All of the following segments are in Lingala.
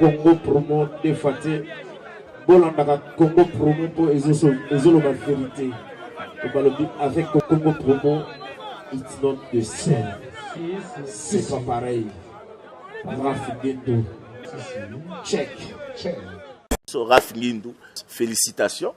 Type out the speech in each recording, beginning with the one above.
Congo promo de Faté. Bolandaka Congo promo pour Ezolo ma vérité. Avec Congo promo, it's not the same. C'est pas pareil. Raf Guindo. Check. Raf Guindo, félicitations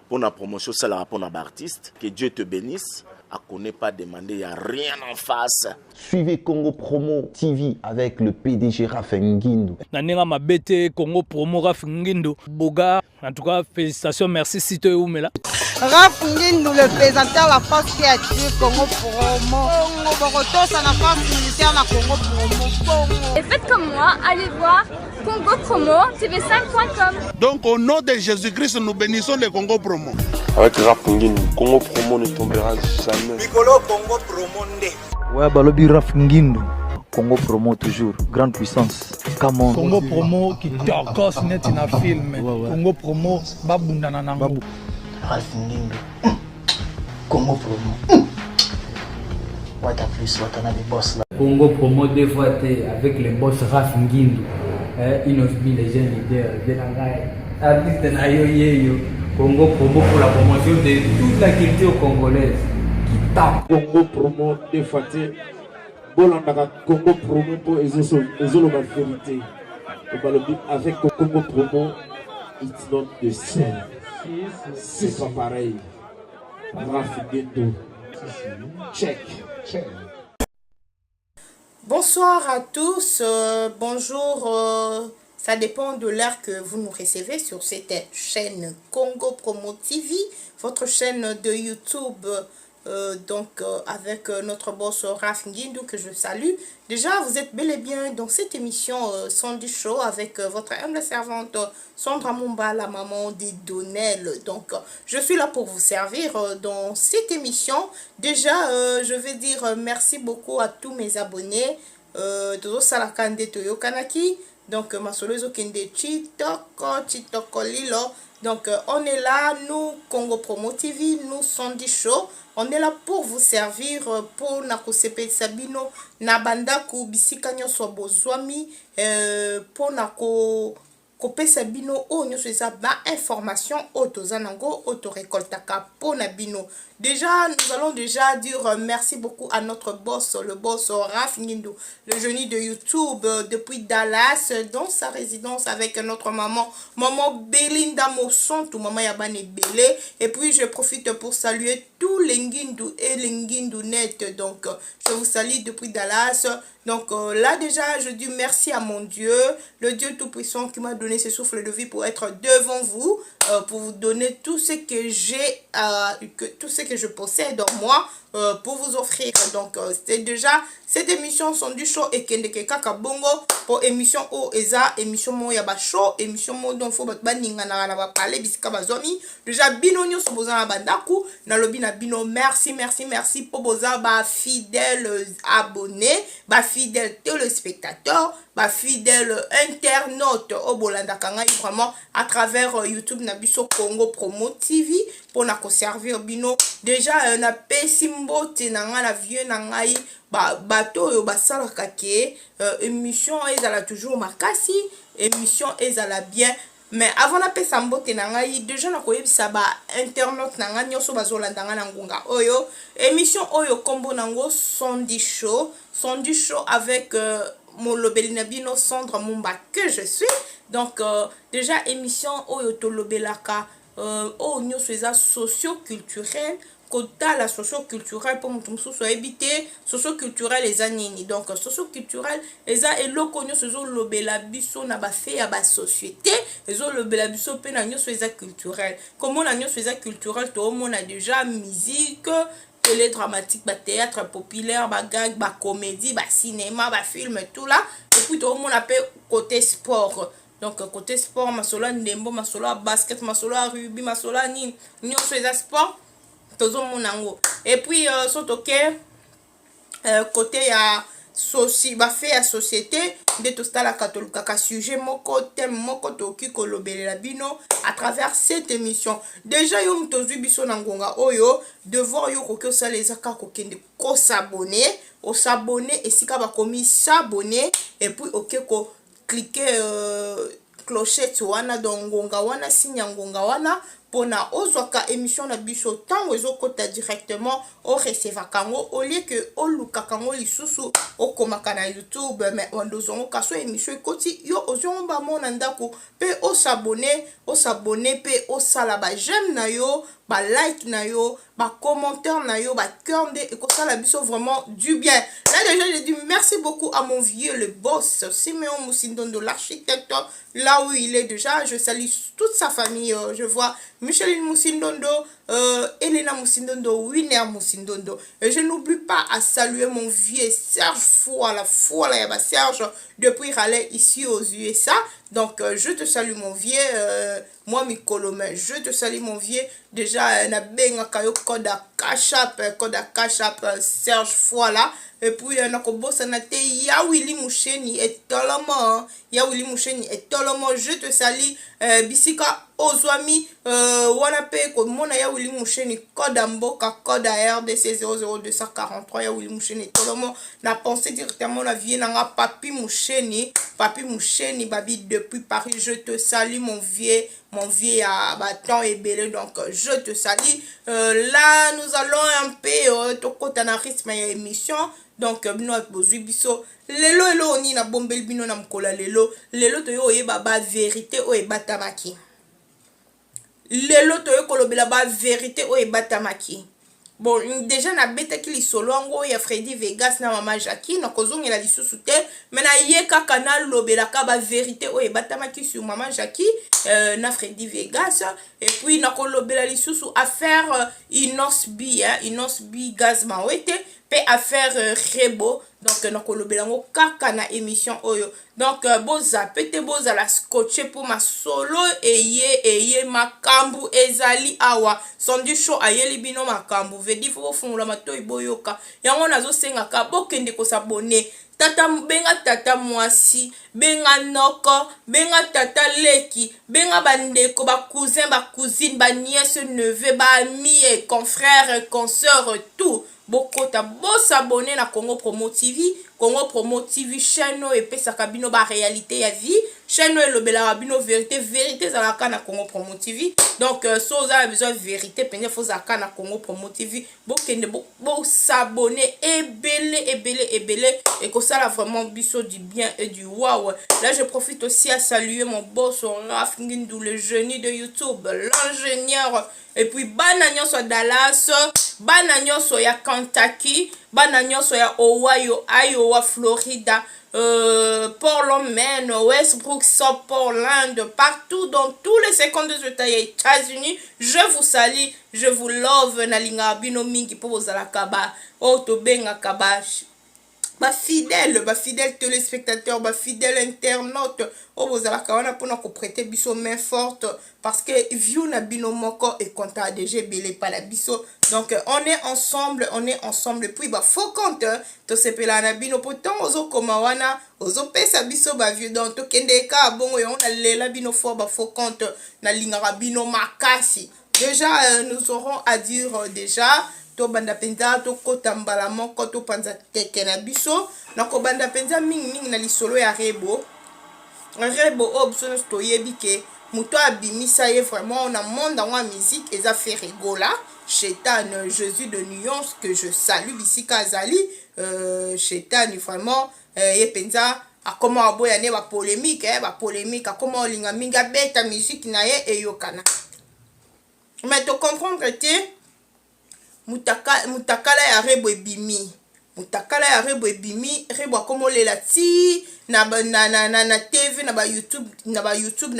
pour la promotion, ça la rapport à l'artiste. Que Dieu te bénisse. À connaît pas demander, il n'y a rien en face. Suivez Congo Promo TV avec le PDG Raf Guindo. Nanenga Mabete, Congo Promo Raf Guindo. Boga, en tout cas, félicitations, merci Sito Oumela. Raf Guindo, le présentateur de la force créative Congo Promo. Boroto, c'est la force militaire de Congo Promo. Et faites comme moi, allez voir Congo Promo, tv5.com. Donc au nom de Jésus-Christ, nous bénissons le Congo Promo. Avec Raf Guindo, Congo Promo ne tombera jamais. Nicolo Congo Promo nde. Ouais, balobi Raf Guindo. Congo Promo toujours, grande puissance. Come on. Congo Promo qui t'orgosse net in a film. Congo Promo, babunda nanango. Raf Guindo. Congo Promo. What a plus, what a des boss là. Congo Promo deux fois avec les boss Raf Guindo. Une of me les jeunes leaders de la guerre. Artiste na yo. Congo Promo pour la promotion de toute la culture congolaise qui tape. Congo Promo de Faté. Bolandaka Congo Promo pour Ezolo ma vérité. Avec Congo Promo, it's not the same. C'est pas pareil. Raf Guindo. Check. Bonsoir à tous, bonjour, ça dépend de l'heure que vous nous recevez sur cette chaîne Congo Promo TV, votre chaîne de YouTube, avec notre boss Raf Guindo que je salue. Déjà, vous êtes bel et bien dans cette émission Sandy Show avec votre humble servante Sandra Mumba, la maman des Donnel. Donc, je suis là pour vous servir dans cette émission. Déjà, je vais dire merci beaucoup à tous mes abonnés. Todo Salakande Toyo Kanaki. Donc, ma solezo kende Chitoko Lilo. Donc, on est là, nous, Congo Promo TV, nous, Sandy Show. On est là pour vous servir, pour Nakosepe Sabino, Nabandaku, Bisika Nyoswa Bozwami, pour Nako Kope Sabino, O Nyosweza, ba information, Otozanango, Otorekoltaka, pour Nabino. Déjà, nous allons déjà dire merci beaucoup à notre boss, le boss Raf Guindo, le génie de YouTube depuis Dallas, dans sa résidence avec notre maman Belinda Mosson, tout maman Yabane Belé. Et puis, je profite pour saluer tous les Guindou et les Guindou net. Donc, je vous salue depuis Dallas. Donc, là, déjà, je dis merci à mon Dieu, le Dieu Tout-Puissant qui m'a donné ce souffle de vie pour être devant vous, pour vous donner tout ce que j'ai, tout ce que je possède en moi, pour vous offrir. Donc, c'est déjà cette émission Sandy Show et Kendeke Kaka Bongo pour émission O Eza, émission Mo Yaba Show, émission Mo Don Fo Baninga na ba parler bisika bazomi. Déjà bino nyo so boza na bandaku na lobi na bino merci pour boza ba fidèles abonnés, ba fidèles téléspectateurs, ba fidèles internautes au Bolanda Kanga vraiment à travers YouTube na biso Congo Promo TV pour na ko servir bino. Déjà na pesimbo tenanga la vieux nangai bato yo basala kake émission ezala toujours makasi, émission ezala bien. Mais avant la pesa mbote nangai déjà na koyebisa ba internaute nanga nyoso bazolanda nga na ngunga oyo émission oyo kombo nango Sandy Show avec mon lobelina bino Sandra Mumba que je suis. Donc déjà émission oyo to lobelaka o nyoso eza socio-culturel. Kota la socio-culturelle pour mutu mususu habité socio-culturel eza nini. Donc socio-culturel eza eloko nyoso ezo lobela biso na ba fait ya ba société ezo lobela biso pe na nyoso eza culturel. Comment na nyoso eza culturel to mona déjà musique, télé dramatique, ba théâtre populaire, ba gag, ba comédie, ba cinéma, ba film tout là. Et puis to mona pe côté sport. Donc côté sport masola ndembo, masola basket, masola rugby, masola nini nyoso eza sport. Et puis côté ya fait à société de tout ça la catholique ka sujet moko thème moko toki kolobelela bino à travers cette émission. Déjà yo mtozu biso na ngonga oyo devoir yo ko ça les aka ko kende ko s'abonner et sika ba komi s'abonner et puis ko cliquer clochette wana donc ngonga wana signe ngonga wana pona ozwaka émission na biso tango ezokota directement au recevoir kango au lieu que oluka kango lisusu okomaka na YouTube mais ondozongo kaso émission ekoti yo ozongo ba mona ndako pe o s'abonner pe o sala ba j'aime na yo ba like na yo ba commentaire na yo ba cœur de et ça la biso vraiment du bien. Là déjà j'ai dit merci beaucoup à mon vieux le boss Simeon Moussindondo l'architecte là où il est déjà. Je salue toute sa famille. Je vois Micheline Moussindondo, Elena Moussindondo, Winner Moussindondo. Et je n'oublie pas à saluer mon vieux Serge Fouala, Serge depuis Raleigh ici aux USA. Donc je te salue mon vieux, moi Mikolome, je te salue mon vieux. Déjà na benga kayo koda kashap Serge Fouala. Et puis na kobosa na te ya Willy Moucheni et toloma je te salue bisika ozwami wana pe ko mona ya Willy Moucheni koda mboka koda RDC 00243 ya Willy Moucheni toloma na pensé directement na vie na papi Moucheni babi depuis Paris. Je te salue mon vieux à bâton et belé. Donc je te salue. Là nous allons un peu tokota na rythme ya émission. Donc bino bozwi biso lelo oni na bombel bino na mkola lelo to yo yeba ba vérité o ebatamaki. Lelo to yo kolobela ba vérité o ebatamaki. Bon, déjà na beta ki lisolo ngo ya Freddy Vegas na mama Jackie na kozongela lisusu te mais na yeka kanal lobela ka ba vérité o ebatamaki sur mama Jackie na Freddy Vegas et puis na kolobela lisusu affaire Inosbi gaz mawete pe affaire Rebo. Donc na kolobela ngo kaka na émission oyo. Donc boza pete boza la scotché pour ma solo eye makambu ezali awa sondi show ayeli bino makambu vedi fo fungula matoi boyoka yango nazo senga ka bokende ko s'abonner tata benga tata mwasi benga noko benga tata leki benga bandeko ba cousin ba cousine ba nièce neveu ba ami et confrère consœur tout bokota bo s'abonner na Congo Promo TV. Congo Promo TV chaîne et pesaka bino ba réalité ya vie chaîne elobela bino vérité za la na Congo Promo TV. Donc so vous avez besoin de vérité pende faut za na Congo Promo TV bokende bo s'abonner ebele et que ça là vraiment biso du bien et du wow. Là je profite aussi à saluer mon boss Raf Ngindou, le génie de YouTube, l'ingénieur. Et puis bana nyonso Dallas, bana nyonso ya Kentucky, bana nyonso ya Ohio, Iowa, Florida, Portland, Maine, Westbrook, South Portland, partout dans tous les 52 États et États-Unis. Je vous salue, je vous love na linga bino mingi po bozala kaba, o to benga kabash. Ba fidèle téléspectateur, ba fidèle internaute, o bozala kawana pona ko prêter biso main forte parce que view na bino moko et compta DG belé pa la biso. Donc on est ensemble puis ba faut compte to sepela na bino pourtant ozo koma wana ozo pesa biso ba vieux donc to kende ka bongo yo na lela bino fort ba faut compte na lingara bino makasi. Déjà nous aurons à dire déjà to banda penza to kota mbala moko to panza teke na biso na ko banda penza mingi na lisolo ya Rebo option to yebike muto abimisa ye vraiment na monde en musique eza fait rigola Chétan Jésus de nuance que je salue bisika azali Chétan vraiment ye penza a comment aboyane ba polémique a comment olinga minga beta musique na ye eyokana mais to comprendre te mutakala ya Rebo ebimi Rebo comme lela ti na TV na ba YouTube na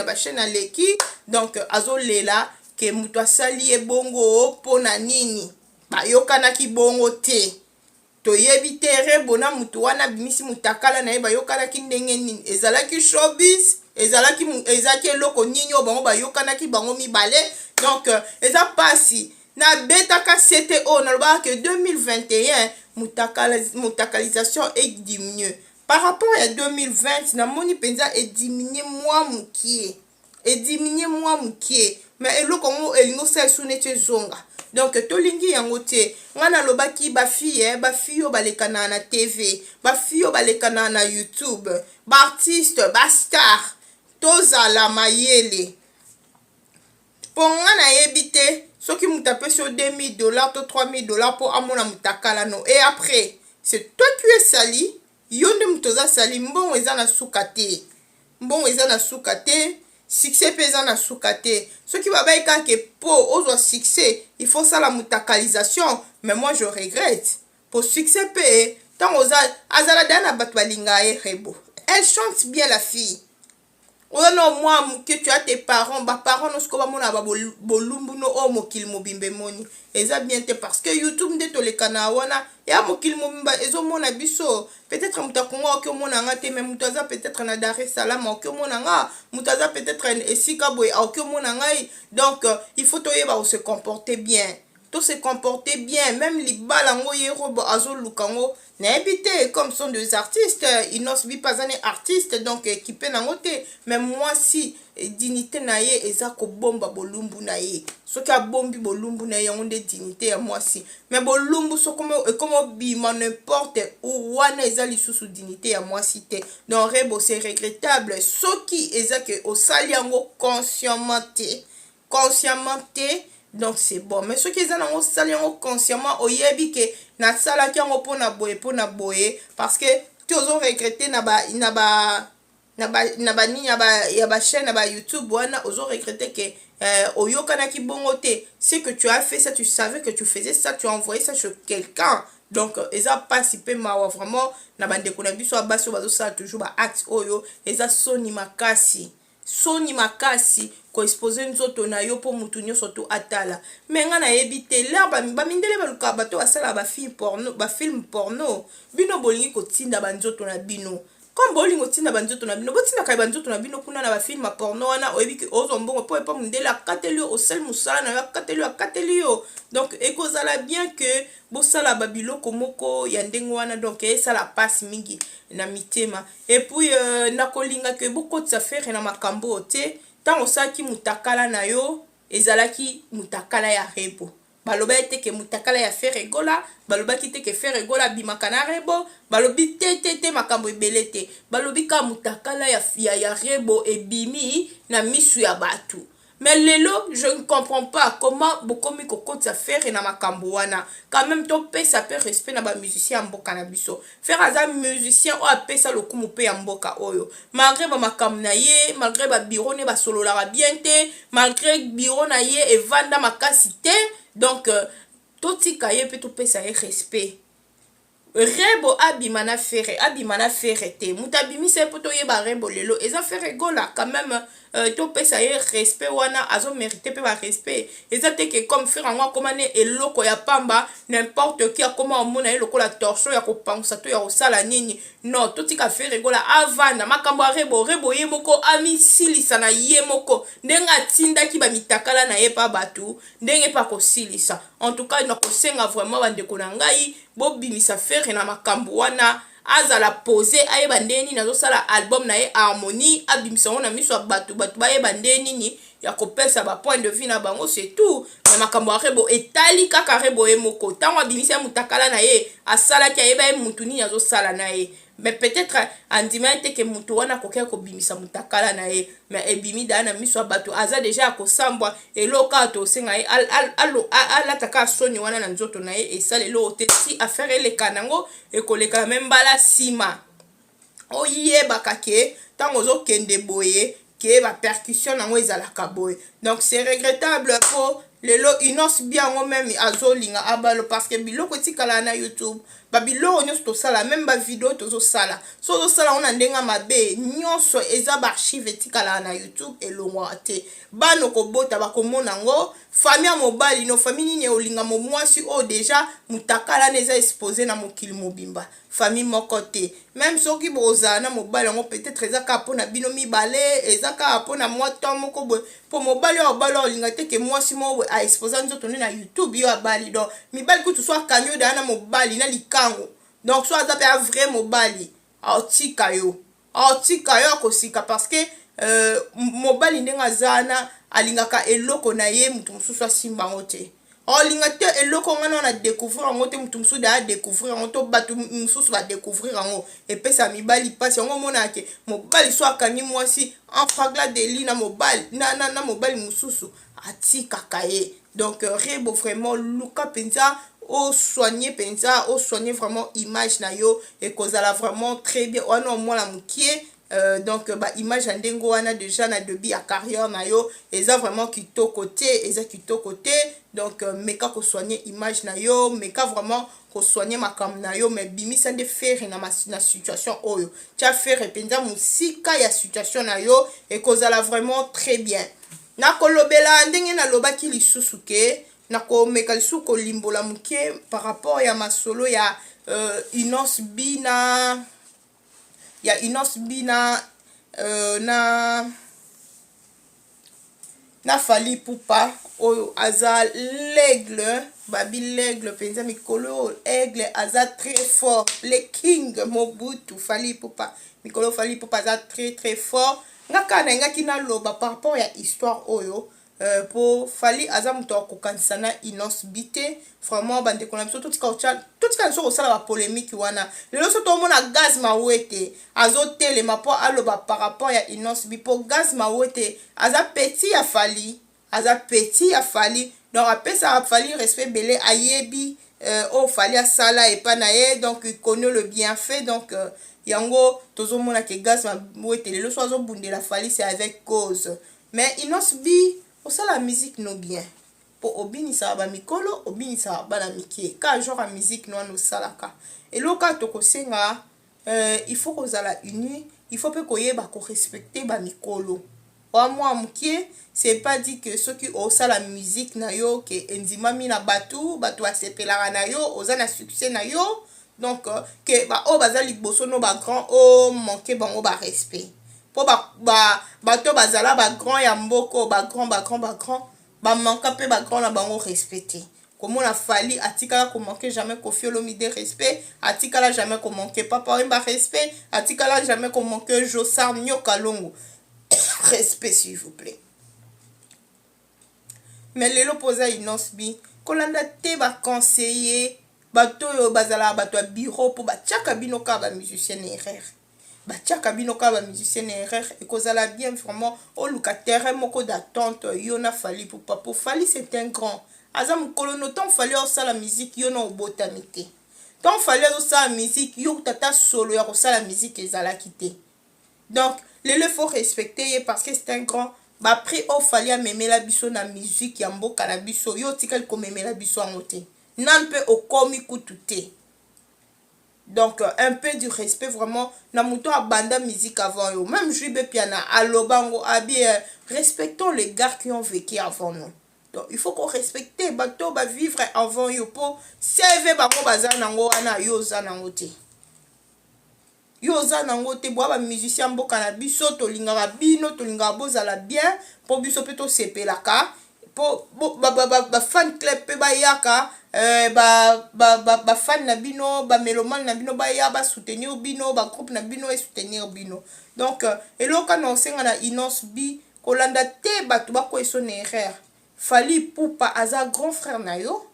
ba chaîne aleki donc azo lela ke muto asali ebongo pona nini ba yokana ki bongo te to yebi te Rebo na muto wana bimisi mutakala na ye ba yokana ki ndenge nini ezalaki showbiz ezalaki eloko nini o bango ba yokana ki bango mibale donc eza pasi na beta ka CTO na loba que 2021 mutakalisation est diminué par rapport à 2020 na moni penza est diminué moi mukie mais eloko ngo elingo sa sunete zonga donc tolingi yango te ngana loba ki ba fille yo balekana na TV ba fille yo balekana na YouTube ba artiste ba star tozala mayele ponga na yebite soki mutu apesi yo $2000 to $3000 po amona mutakala no et après c'est toi qui es sali yo nde mutu oza sali mbongo eza na suka te mbongo eza na suka te succès mpe eza na suka te soki babai kaka po ozwa succès il faut sala mutakalisation mais moi je regrette pour succès mpe ntango azala da na bato balinga ye rebo elle chante bien la fille. Oh non, moi, que tu as tes parents, bah parents, nous sommes à bolumbu no oh mokil mobimbe moni. Et ça bien parce que YouTube de tous les canaux et à mokil mobimba et zo mona biso. Peut-être mutakonga que mon anga te même mutaza peut-être na Dar es Salaam que mon anga mutaza peut-être en Sikabwe que mon anga donc il faut toyeba se comporter bien. Tout se comporter bien, même les balango yerobo azo lukango n'habité comme sont des artistes, ils n'osent pas un artiste donc équipé na ngote mais moi si dignité naie ezako bomba bolumbu naie so ka bombi bolumbu naie on de dignité à moi si mais bolumbu so comme bima n'importe où wana ezali sous dignité à moi si te donc rebo c'est regrettable so qui ezake au saliango consciemment donc c'est bon mais ceux qui ont sali consciemment oyebi ke na sala ki ngo pona boye parce que tu os regretté na ba chaîne na ba YouTube wana ozo regretté que oyokana ki bongo te c'est que tu as fait ça tu savais que tu faisais ça tu as envoyé ça chez quelqu'un donc eza pasi pe mawa vraiment na bande ko na biso abaso bazo sala toujours ba acte oyo eza soni makasi ko exposer nzoto na yo po mutu nyonso to atala menga na yebite la ba mindele baluka bato asala ba film porno bino bolingi ko tinda banzoto na bino comme bolingo tinda banzoto na bino botinda kai banzoto na bino kuna na ba film porno wana oyebiki ozo mbongo po mindele akateli o sel musala na akateli yo donc ekozala bien que bosala babiloko moko ya ndenge wana donc esala passe mingi na mitema et puis nakolinga ke bokotisa faire na makambo te tant osaki mutakala na yo ezalaki mutakala ya rebo baloba ete ke mutakala ya faire egola baloba kite ke faire egola bimaka na rebo balobi te makambo ebele te balobi ka mutakala ya rebo ebimi na misu ya batu. Mais lelo, je ne comprends pas comment bokomi kokot ça faire na makambo wana. Quand même ton pe ça peut respect na ba musicien mboka na biso. Faire aza musicien o apé ça lokumu pe mboka oyo. Malgré ba makam na ye, malgré ba bureau ne ba solo la bien te, malgré bureau na ye e vanda makasi te. Donc toti kaye pe to pe ça respect. Rebo abimana faire te mutabimi se poto yeba rebo lelo eza faire gola quand même to pesa ye respect wana azo mériter pe ba respect eza te que comme faire ngwa komane eloko ya pamba n'importe qui a comment mona eloko la torso ya ko pansa to ya osala nini non to tika faire gola avana makambo rebo ye moko ami silisa na ye moko ndenga tinda ki ba mitakala na ye pa batu ndenge pa ko silisa en tout cas na ko senga vraiment bande ko na ngai bobimisa faire na makambo wana azala poser ayeba ndeni nazo sala album na ye harmonie abimisa ona miso batu bayeba ndeni ni ya kopesa ba point de vue na bango c'est tout mais makambo rebo etali kaka rebo emoko tango abimisa mutakala na ye asala ki ayeba mutu ni nazo sala na ye mais peut-être andima ete ke mutu wana kokia ko bimisa mutakala na ye mais ebimi dana miso batu aza déjà ko sambwa eloka to senga ye ala taka soni wana na nzoto na ye esale lo te si affaire le kanango e koleka même bala sima oyeba kake tango zo kende boye ke ba percussion nango ezalaka boye donc c'est regrettable pour lelo inos bien ngo même azolinga abalo parce que biloko tikala na YouTube ba biloko nyonso to sala même ba vidéo to sala so sala on ndenga mabe nyonso eza ba archive tikala na YouTube elongwa te bano ko bota ba komona ngo famille mobile no famille ni olinga mo mwasi o déjà mutakala neza exposé na mokili mobimba famille mokote même soki bozana mobile ngo peut-être ezaka pona bino mibale ezaka pona moto moko bo po mobile o balo olinga te ke mwasi mo a exposé nzoto na YouTube yo abali donc mibale kutu soit kanyo dana mobile na likango donc soit ça un vrai mobile autika yo kosika parce que mobile ndenga zana alingaka eloko na ye mutu mususu asimbango te olinga te eloko ngana na découvrir ngo te mutu mususu da découvrir ngo to batu mususu ba découvrir ngo epesa mibali pasi ngo mona ke mobali so akangi mwasi en fragla de li na mobali na mobali mususu ati kakaye. Donc rebo vraiment luka penza o soigner penza o soigner vraiment image na yo et kozala vraiment très bien wana mo la mukie. Donc ba image ndengo wana déjà na debi à carrière na yo eza vraiment kito côté donc meka ko soigner image na yo meka vraiment ko soigner makam na yo mais bimisa nde faire na situation oyo tia faire penza musika ya situation na yo et kozala vraiment très bien na kolobela ndenge na lobaki lisusu ke na ko meka lisusu ko limbola mukie par rapport ya masolo ya Inos Bina ya Inos Bina na Fally Ipupa oyo aza l'aigle babi l'aigle penza mikolo aigle aza très fort le king Mobutu Fally Ipupa mikolo Fally Ipupa aza très fort ngaka na ngaki na loba par rapport ya histoire oyo pour Fally aza muto kokanisa na Inos Bite vraiment bande kona biso tout ka so sala ba polémique wana lelo so to mona Gaz Mawete azo telema po aloba par rapport ya Inos Bi po Gaz Mawete aza petit ya Fally donc après ça Fally respect belé ayebi o Fally asala et pas nae donc il connaît le bienfait donc yango tozo mona ke Gaz Mawete lelo so azo bundela Fally c'est avec cause mais Inos Bi ça la musique no bien pour obinisa ba mikolo obinisa ba la mikie ka genre la musique no no salaka et loka to ko senga il faut que za la uni il faut pe koyeba ko respecter ba mikolo wa moi mukie c'est pas dit que ceux qui ont ça la musique na yo que enzima mi na batu asepela na yo oza na succès na yo donc que ba o baza liboso no ba grand o manquer bango ba respect po bato bazala ba grand ya mboko ba grand ba manka pe ba grand na bango respecter comme on a Fally atikala ko manquer jamais Koffi Olomide respect atikala jamais ko manquer Papa Wemba respect atikala jamais ko manquer Jossar Nyoka Longo respect s'il vous plaît mais lelo posa Inos Bi kolanda te ba conseiller bato yo bazala bato bureau po ba tchaka bino ka ba musicien erreur batiaka bino ka ba musicien erreur et kozala bien vraiment au luka terrain moko d'attente yona Fally Ipupa pour Fally c'est un grand azam kolono ton Fally au la musique yona obotamite ton Fally au la musique yo tata solo ya la musique ezala kité donc le faut respecter parce que c'est un grand ba après au Fally a mémé la biso na musique ya mboka na biso yo tikal ko mémé la biso en oté nan pe o komi kututé. Donc un peu du respect vraiment na muto abanda musique avant yo même Juibe Piana alobango abi respectons les gars qui ont vécu avant nous donc il faut qu'on respecte bato ba vivre avant yo pour serve bango bazana nango ana yo za nango te bo ba musicien mboka na biso to lingaka bino to lingaka bozala bien po biso pe to sepelaka po ba fan club pe ba yaka ba fan na bino ba meloman na bino ba ya ba soutenir bino ba groupe na bino et soutenir bino donc eloka na senga na Inos Bi kolanda te batu ba ko eso na erreur Fally Ipupa aza grand frère na yo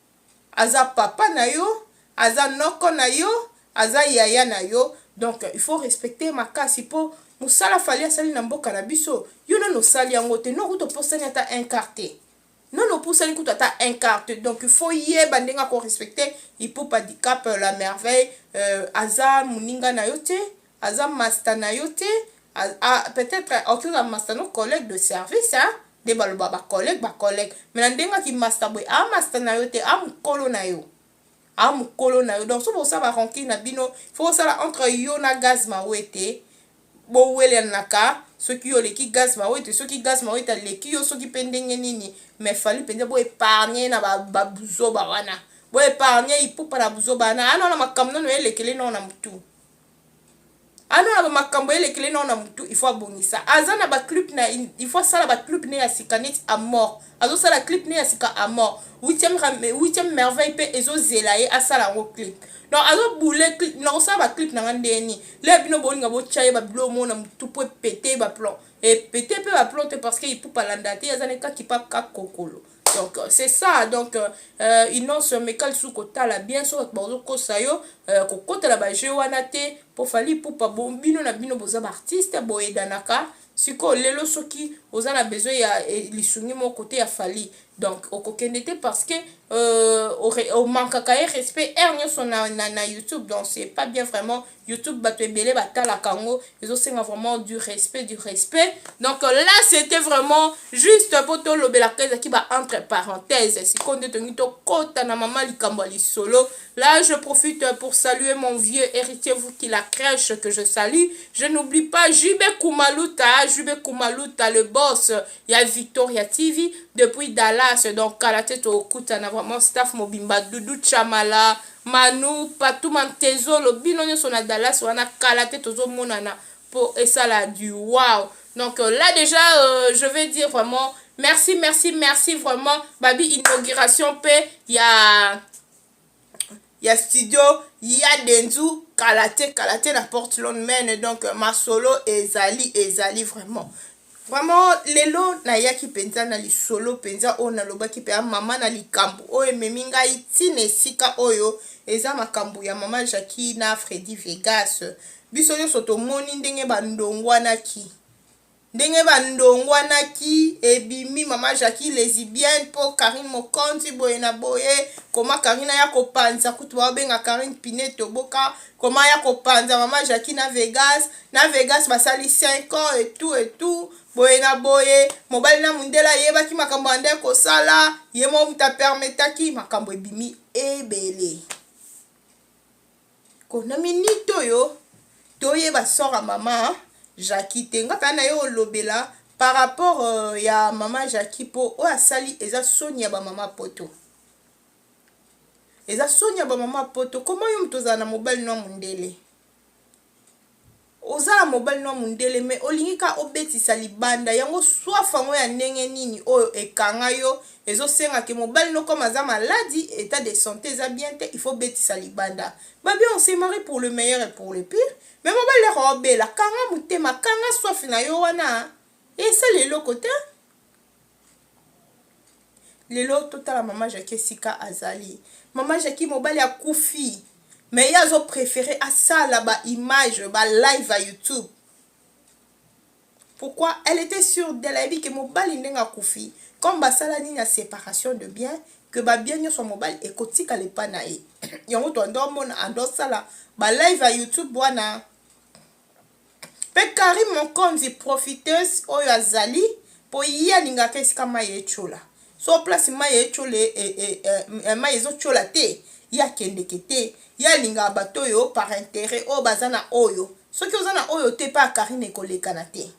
aza papa na yo aza noko na yo aza yaya na yo donc il faut respecter makasi po musala Fally asali na mboka na biso yo na no sali yango te no kuto posani ata incarté non pour ça écoute ta un carte donc il faut y bandenga ko respecter Ipupa handicap la merveille aza muninga na yote aza master na yote peut-être aucun master no collègue de service hein de ba collègue mais ndenga ki master boy master na yote mukolo na yo donc so pour ça ba ranking na bino faut ça entre yo na Gaz Mawete bo wele naka ceux qui ont l'équipe Gaz Mawete ceux qui Gaz Mawete l'équipe yo ceux qui pendenge nini mais Fally penza bo épargner na ba buzo ba wana bo épargner Ipupa na buzo bana ana na makamno no elekele no na mutu ana na makambo elekele no na mutu il faut abonisa azana ba clip na il faut ça ba clip ne ya sikanit à mort azo ça la clip ne ya sika à mort 8e merveille pe ezo zelaye asala ngo clip donc azo boule clip non ça ba clip na ndeni le bino bolinga bo chaye ba blo mo na mutu po péter ba plan et péter pe ba plan parce que Ipupa landa te azana ka kipa ka kokolo Donc c'est ça. Donc innonce mekal sou kotala bien so bazo kosayo kokota la ba jeu wana te po fali pupa bombino na bino boza artiste boyedanaka siko lelo soki oza na besoin ya lisungi mo côté ya fali. Donc okokende te parce que au manquaka respect nyonso na YouTube. Donc c'est pas bien vraiment. YouTube bato ebele batala kango ezo senga vraiment du respect. Donc là c'était vraiment juste pour to lobela kaza ki ba entre parenthèses si konde tongi to kota na mama likambo lisolo. Là je profite pour saluer mon vieux héritier vous qui la crèche que je salue. Je n'oublie pas Jube Kumaluta le boss ya Victoria TV depuis Dallas. Donc Kalate to okuta na vraiment staff mobimba Doudou Chamala Manu Patou Mantezo lo bino nyoso na Dallas wana Kalate tozo monana pour et ça là du wow. Donc là déjà je vais dire vraiment merci vraiment babi inauguration pe ya studio ya Denzu Kalate na Portland men. Donc ma solo ezali vraiment lelo na yaki penza na li solo penza o na loba ki pe mama na likambo o ememinga itine sika oyo eza makambo ya mama Jackie na Freddy Vegas. Biso yo soto moni ndenge bandongwana ki ebimi mama Jackie lesbienne po Karine Mokonzi boye na boye koma Karina ya kopanza kutu ba benga Karine Pineto boka koma ya kopanza mama Jackie na Vegas basali 5 ans et tout boye na boye mobali na mundela yeba ki makambo ande ko sala yemo muta permetaki makambo ebimi ebele kona minito yo toyeba sora mama Jackie tenga kana yo lobela par rapport ya mama Jackie po o asali eza Sonia ba mama poto. Comment yo mtoza na mobile no mundele? Ozala mobile no mundele me olingika obetisa libanda yango swafa ngo ya ndenge nini oyo ekanga yo ezo senga ke mobile no comme aza maladie état de santé eza bien te il faut betisa libanda. Ba bien on s'est marié pour le meilleur et pour le pire. Mais mobile robe la kanga mutema kanga swafi na yo wana et ça lelo côté lelo tota la mama Jackie sika azali mama Jackie mobile ya kufi mais ils ont préféré à ça là-bas image ba live à YouTube. Pourquoi? Elle était sûre de la vie que mobile n'enga kufi comme basala ni na séparation de biens que ba bien nyo son mobile et kotika le panae yango to ndomona ando sala ba live à YouTube bwana pe Karim Mokonzi profiteuse oyo azali po ya linga kesika maye chola so place maye chole maye zo chola te ya kendekete ya linga bato yo par intérêt o bazana oyo soki ozana oyo te pa Karine kolekana te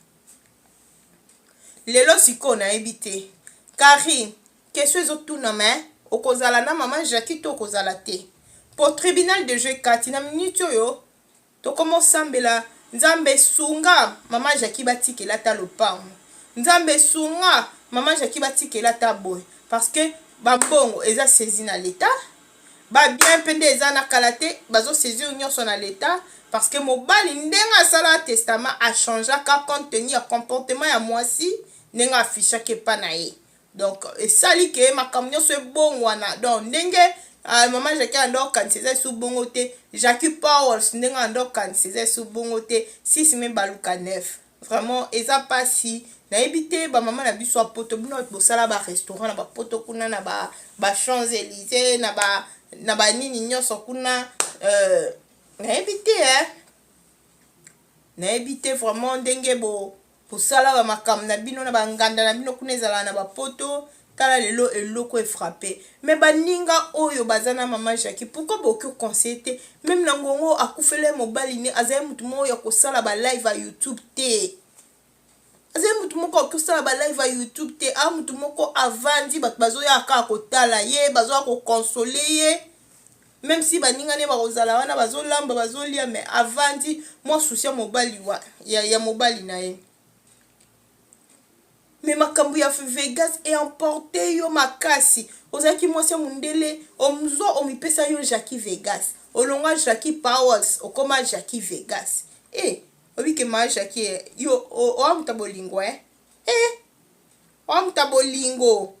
lelo siko na ebite Karine keso ezotuna me okozala na mama Jackie to kozala te pour tribunal de jeu 4 na minute oyo to komo sambela nzambe sunga mama Jackie batikela ta lopango nzambe sunga mama Jackie batikela ta boy parce que babongo eza saisi na l'état ba bien pende eza na kalate bazo saisir nyonso na l'état parce que mobali ndenga sala testament a changé ka compte tenu comportement ya mwasi ndenga afficha ke panaye donc esali ke makambo nyonso ebongo wana donc ndenge mama Jackie ando kanisa su bongo te Jackie Powers ndenga ando kanisa su bongo te 6 me baluka 9 vraiment eza pas si na ebité ba mama na biso apoto bino bosala ba restaurant na ba poto kuna na ba Champs-Élysées na ba nini nyonso kuna na ebité vraiment ndenge bosala ba makambo na bino na ba nganda na bino kuna ezala na ba poto tala lelo eloko e frappé mais baninga oyo bazana mama Jackie pourquoi beaucoup conseiller même na ngongo akufele mobali ni azay mutu mo ya kosala ba live à YouTube te azay mutu moko akosala ba live à YouTube te a mutu moko avandi bat bazo ya ka kotala ye bazo ko consoler ye même si baninga ne ba kozala wana bazo lamba bazo lia mais avandi moi souci mobali wa ya mobali na ye. Mais makambu ya Vegas et emporté yo makasi ozaki mwasi mundele omzo omipesa yo Jackie Vegas olonga Jackie Powers okoma Jackie Vegas obike ma Jackie yo o amtabolingo o amtabolingo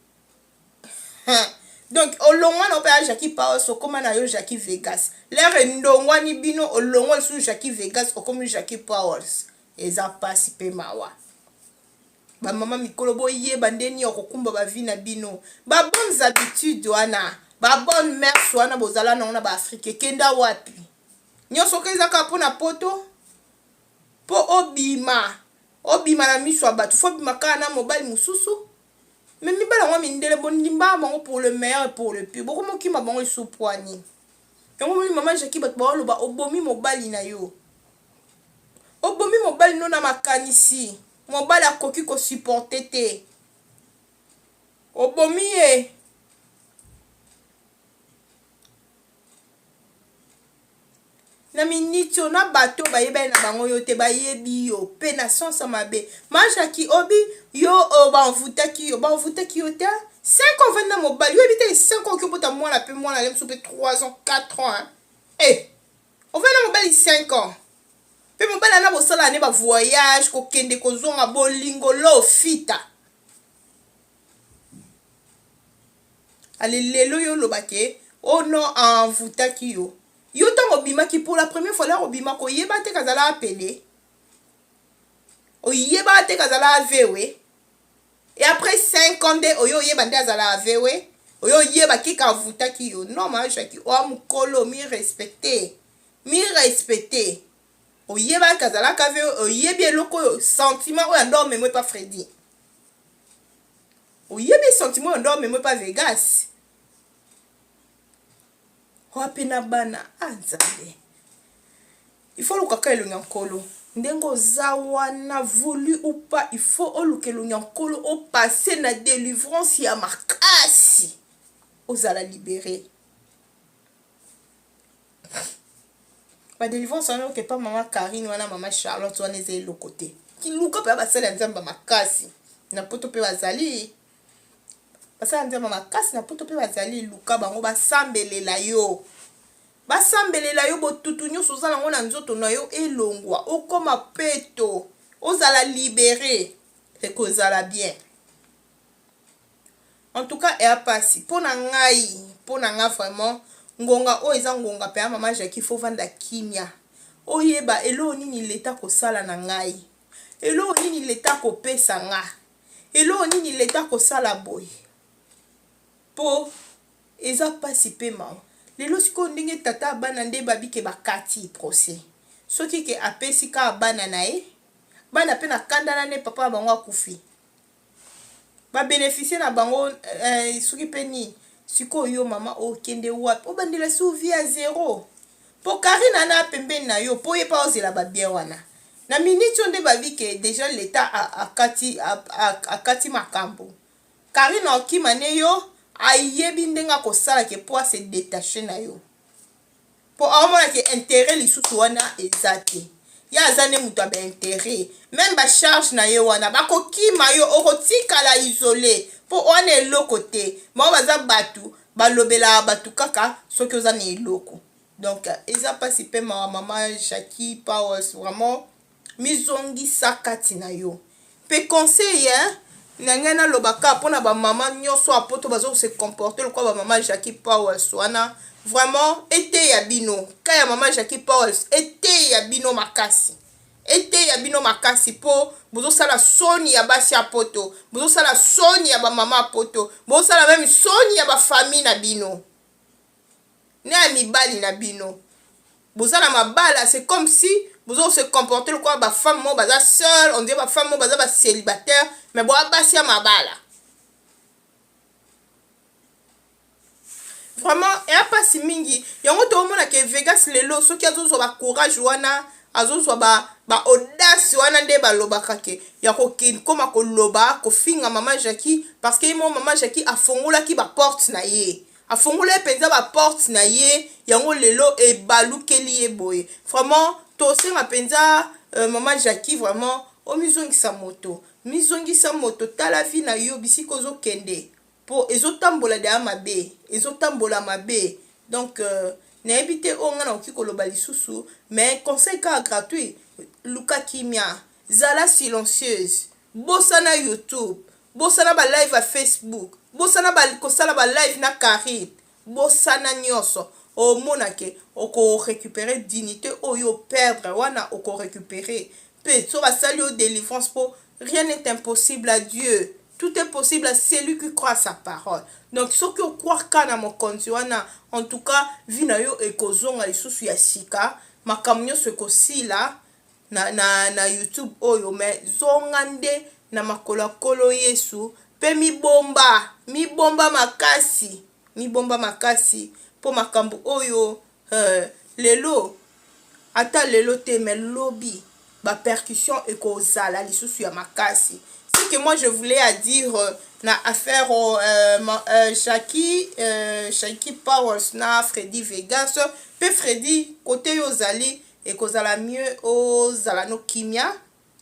Donc olongwa na opéra Jackie Powers okoma na yo Jackie Vegas. L'air ndongwa ni bino olongwa sur Jackie Vegas okomi Jackie Powers. Eza pasi pe mawa. Ba mama mikolo boye bandeni okokumba ba vie na bino. Ba bonnes habitudes wana. Ba bonne mère wana bozala na ba Afrique kenda wapi. Nyoso keza ka pona poto. Po obima. Obima na miso abatu fo bima kana mobile mususu. Mais mibala wa mindele bonimba bango pour le meilleur et pour le pire. Boko moki ma bango sous poignet. Yango moni mama Jackie bat ba loba obomi mobali na yo. Obomi mobali no na makanisi. Mobali akoki ko supporter te. Obomi e. Na miniti na bato ba yeba na bango yo te ba yebi yo pe na sans mabe ma Jackie obi yo ba envoutaki yo te 5 ans venda mobile yo ebite 5 ans que pota moi la pe moi la lem soupe 3 ans 4 ans hein? Eh on venda mobile 5 ans pe mobile na bo sala ne ba voyage ko kende ko zonga bolingo lo fita ale lelo yo lo bake oh non envoutaki yo. Yo tango bima qui pour la première fois là obima ko yeba te kazala appelé. O yeba te kazala vewe. Et après 5 ans de oyo yeba nda zala vewe. Oyo yeba ki ka vuta ki yo. Non ma Jackie o amukolo mi respecter. Mi respecter. O yeba kazala ka vewe o yebi eloko sentiment o ndo mais moi pas Freddy. O yebi sentiment ndo mais moi pas Vegas. Wapena bana anzale. Il faut le kaka elonga nkolo. Ndengo zawa na voulu ou pas, il faut oluke elonga nkolo au passé na délivrance ya makasi. Ozala libéré. Ba délivrance on que pas maman Karine wana maman Charlotte wana ezé le côté. Ki luka pa ba sala nzamba makasi. Na poto pe bazali. Basa nzamba makasi na poto pe bazali luka bango basambelela yo. Basambelela yo botutu nyoso zala ngona nzoto na yo elongwa okoma peto ozala libéré et kozala bien. En tout cas et passi pona nga vraiment ngonga o eza ngonga pe mama Jackie faut vanda kimia. Oyeba elo nini leta ko sala na ngai. Elo nini leta ko pesa nga. Elo nini leta ko sala boy. Po eza pasi pe ma lelo siko ndenge tata bana nde babi ke bakati procès soki ke apesi ka bana na e bana pe na kandana ne papa bango akufi ba bénéficier na bango soki pe ni siko yo mama o kende wapi o bandela su via zéro po Karina na pembeni na yo po ye pa ozela ba bien wana na minute onde babi ke déjà l'état akati makambo Karina okimane yo ayebi ndenga kosala ke po se détacher na yo po amona ke intérêt lisusu wana ezate ya azane mutu ba intérêt même ba charge na yo wana bakokima yo okotikala isolé po wana eloko te ma baza batu balobela batu kaka soki oza na eloko donc eza pasi pe mama Jackie Powers vraiment mizongi sakati na yo pe conseil hein nangana lobaka pona ba mama nyoso apoto bazo se comporter quoi ba mama Jackie Powers wana vraiment été ya bino kaya mama Jackie Powers été ya bino makasi po bozo sala soni ya basi apoto bozo sala soni ya ba mama apoto bozo sala même soni ya ba famille na bino na mibali na bino bozo na mabala c'est comme si vous se comporter quoi ba femme mo baza seule on dit ba femme mo baza ba célibataire mais bo abasi ma bala vraiment et pas si mingi yango to mona ke Vegas lelo soki azozo ba courage wana azozo ba audace wana nde ba lobaka ke ya ko koma ko loba ko finga mama Jackie parce que mo mama Jackie afongola ki ba porte na ye afongola penza ba porte na ye yango lelo e balukeli ye boye vraiment to se mapenza mama Jackie vraiment o mizongisa moto tala vie na yo bisiko zo kende po ezotambola de mabe donc na ebite onga na okiko loba lisusu mais conseil ka gratuit luka kimia zala silencieuse bossa na YouTube bossa na ba live à Facebook bosana kosala ba live na Karine bosana nyonso omonake oko récupérer dignité oyo perdre wana oko récupérer pe so basali au délivrance pour rien n'est impossible à Dieu. Tout est possible à celui qui croit à sa parole. Donc, ce que croit kana mokonzi wana, en tout cas, vina yo ekozonga lisusu ya sika, makamnyo se kosila na YouTube oyo, mais zongande na makola kolo Yesu, pe mibomba makasi, po makambu oyo, lelo, ata lelo te, mais lobby, ba percussion ekozala lisusu ya makasi. Ce que moi je voulais à dire na affaire Jackie Powers na Freddy Vegas pe Freddy côté yozali et kozala mieux ozala no kimia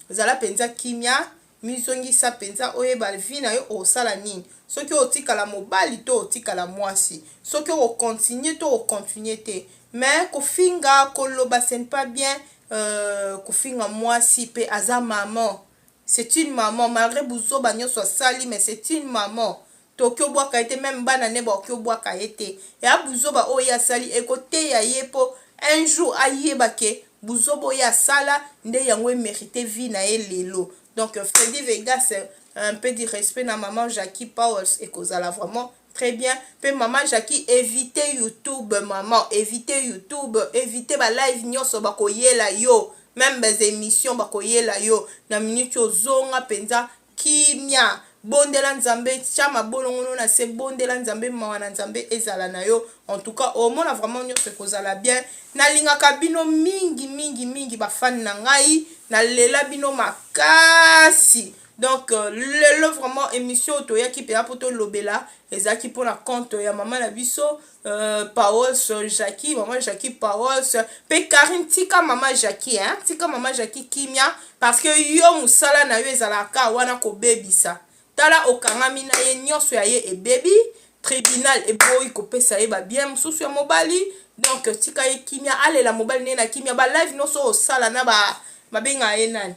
ozala penza kimia mizongi sa penza oyeba vina yo osala nini soki otikala mobali to otikala mwasi soki o continuer to o continuer te mais kofinga koloba ce n'est pas bien kofinga mwasi pe aza maman. C'est une maman, malgré Bouzo Bagnon soit sali, mais c'est une maman. Tokyo Boaka était même banane Bokyo Boaka était. Et à Bouzo Ba Oya sali, écoutez ya yepo, un jour à yebake, Bouzo Boya sala, nde yangwe mérité vie na lelo. Donc Freddy Vegas, un peu de respect na maman Jackie Powers, et kozala vraiment très bien. Puis maman Jackie, évitez YouTube, maman, évitez YouTube, évitez ba live nyonso bako yela yo. Même les émissions bakoyela yo na minute zonga penza kimia bondela nzambe chama bolongono na se bondela nzambe mawana nzambe ezala na yo. En tout cas au moins vraiment nyonso kozala bien na linga kabino mingi ba fan na ngai na lela bino makasi. Donc le vraiment émission toya ki pe apoto lobela ezaki pour la compte ya maman la biso Powers Jackie maman Jackie Powers pe Karine tika maman Jackie tika maman Jackie kimia parce que yo musala na yo ezalaka wana ko bebisa tala okangami na ye nyonso ya ye e baby tribunal e boy ko pesa ye ba bien mususu ya mobali donc tika ye kimia ale la mobali ne na kimia ba live no so sala na ba benga ye nani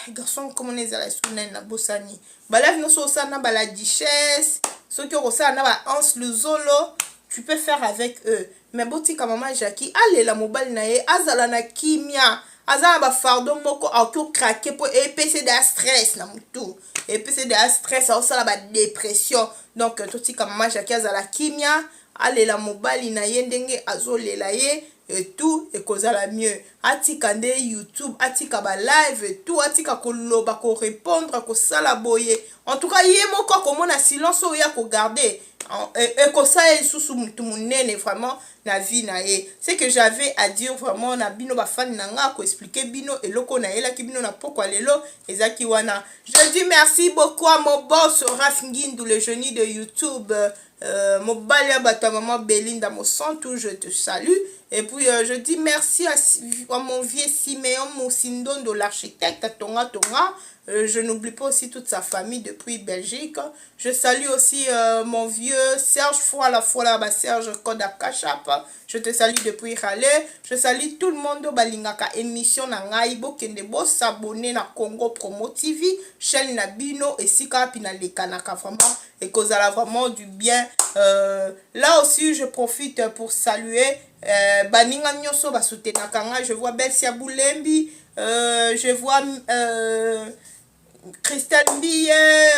garçon comme on est à la sounène na bosani balave no so ça na bala duchesse ceux qui ont ça na ba ans le zolo tu peux faire avec eux mais botika maman Jackie allez la mobile na ye azala na kimia azala ba fardo moko akyo craquer pour épc de stress na mutu épc de stress ça ba dépression donc totika maman Jackie azala kimia allez la mobile na ye ndenge azolela ye et tout et kozala mieux atika nde YouTube atika ba live et tout atika koloba ko répondre ko sala boye en tout cas yé moko komona silence oya ko garder et ko sa susu mutu munene vraiment na vie na ye c'est que j'avais à dire vraiment na bino ba fan nanga ko expliquer bino et loko na yela ki bino na pokwa lelo ezaki wana. Je dis merci beaucoup à mon boss Raf Ngindu le génie de YouTube mon balia bata maman Belinda mon tout je te salue. Et puis je dis merci à mon vieux Siméon Moussindon de l'architecte Tonga. Je n'oublie pas aussi toute sa famille depuis Belgique. Je salue aussi mon vieux Serge Foila, Serge Koda Kachap. Je te salue depuis Raleigh. Je salue tout le monde au Balingaka émission na ngai bokende bo s'abonner na Congo Promo TV, chaîne na bino et sika pina le kanaka vraiment et kozala vraiment du bien. Là aussi je profite pour saluer baninga nyoso basutenaka nga. Je vois Belsia Boulembi, je vois Christelle Billet,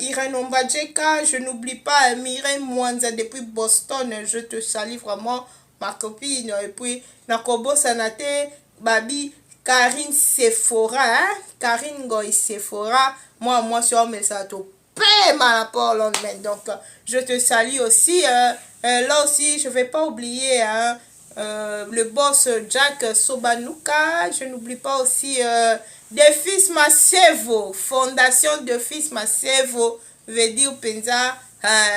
Irène Ombadjeka, je n'oublie pas Mireille Mwanza depuis Boston, je te salue vraiment ma copine. Et puis Nakobo Sanate, Babi, Karine Sephora, Karine Goy Sephora, moi sur mes sato, ma rapport lendemain. Donc je te salue aussi. Là aussi je vais pas oublier le boss Jack Sobanuka, je n'oublie pas aussi des fils Masevo, fondation de fils Masevo, veut dire Penza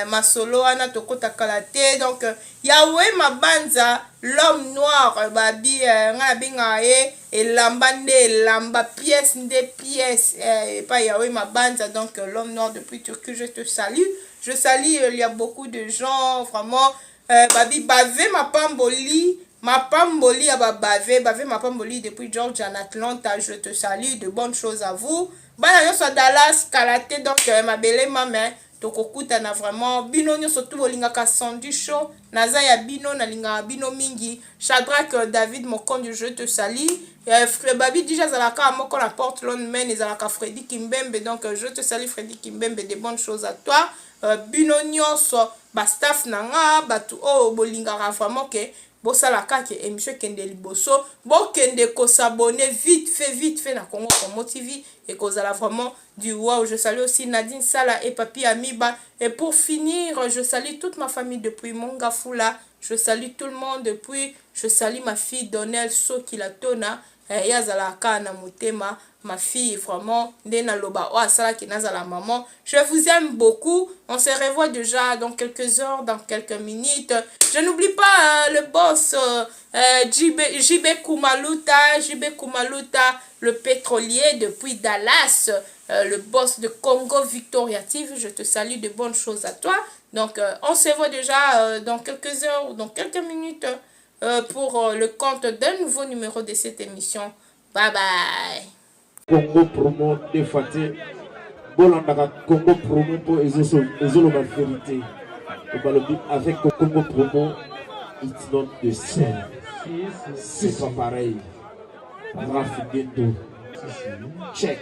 Masolo ana tokota kalate. Donc Yahweh Mabanza, l'homme noir babi nga binga et lambande lamba pièce des pièces et pas Yahweh Mabanza. Donc l'homme noir depuis Turquie, je te salue. Je salue, il y a beaucoup de gens vraiment babi bavé ma pamboli à bavé ma pamboli depuis Georgia en Atlanta. Je te salue, de bonnes choses à vous. bana nyonso ya Dallas Kalaté donc mabele mame tokokutana vraiment bino nyonso tu bolingaka Sandy Show naza ya bino nalingaka bino mingi Shadrack David Mokondu je te salue Babi déjà zalaka moko la Portland men ezalaka Freddy Kimbembe donc je te salue Freddy Kimbembe des bonnes choses à toi bino nyonso ba staff nanga batu o bolingaka vraiment que bosala kaka émission kende liboso bokende ko s'abonner vite fait na Congo Promo TV et kozala vraiment du wow. Je salue aussi Nadine Sala et Papi Amiba et pour finir je salue toute ma famille depuis Mongafula, je salue tout le monde depuis, je salue ma fille Donnel Soki la Tona yazala kana motema ma fille vraiment ndena loba o asala ki nazala maman. Je vous aime beaucoup. On se revoit déjà dans quelques heures, dans quelques minutes. Je n'oublie pas le boss JB Kumaluta, le pétrolier depuis Dallas, le boss de Congo Victoria TV. Je te salue, de bonnes choses à toi. Donc on se voit déjà dans quelques heures, dans quelques minutes pour le compte d'un nouveau numéro de cette émission. Bye bye. Congo Promo défaté. Bolandaka Congo Promo pour Ezolo ma vérité. Avec Congo Promo, it's not the same. C'est pas pareil. Check.